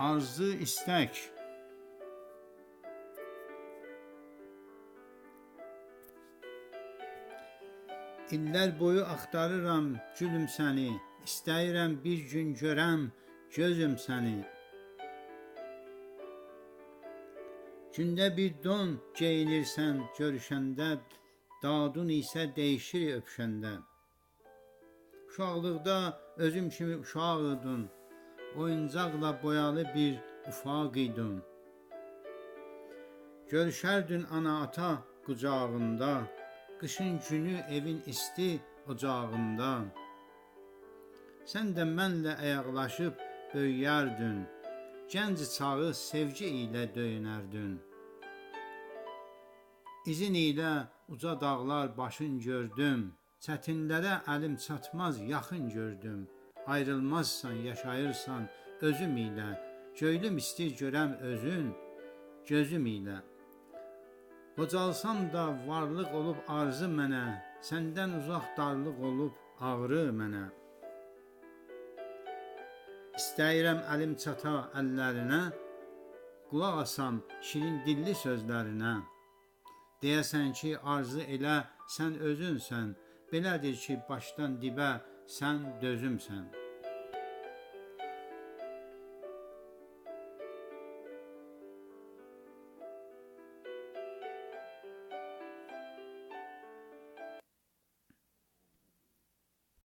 arzu, istək. İllər boyu axtarıram gülüm səni, istəyirəm bir gün görəm gözüm səni. Gündə bir don geyinirsən görüşəndə, dadın isə dəyişir öpüşəndə. Uşaqlıqda özüm kimi uşaq idin, oyuncaqla boyalı bir ufaq idin. Görüşərdin ana-ata qucağında, qışın günü evin isti ocağında. Sən də mənlə əyaqlaşıb böyüyərdin, gənc çağı sevgi ilə döyünərdin. İzin ilə uca dağlar başın gördüm, çətinlərə əlim çatmaz yaxın gördüm. Ayrılmazsan, yaşayırsan özüm ilə, göylüm istir görəm özün gözüm ilə. Qocalsam da varlıq olub arzu mənə, səndən uzaq darlıq olub ağrı mənə. İstəyirəm əlim çata əllərinə, qulaq asam şirin dilli sözlərinə. Deyəsən ki, arzu elə sən özünsən, belədir ki, başdan dibə sən dözümsən.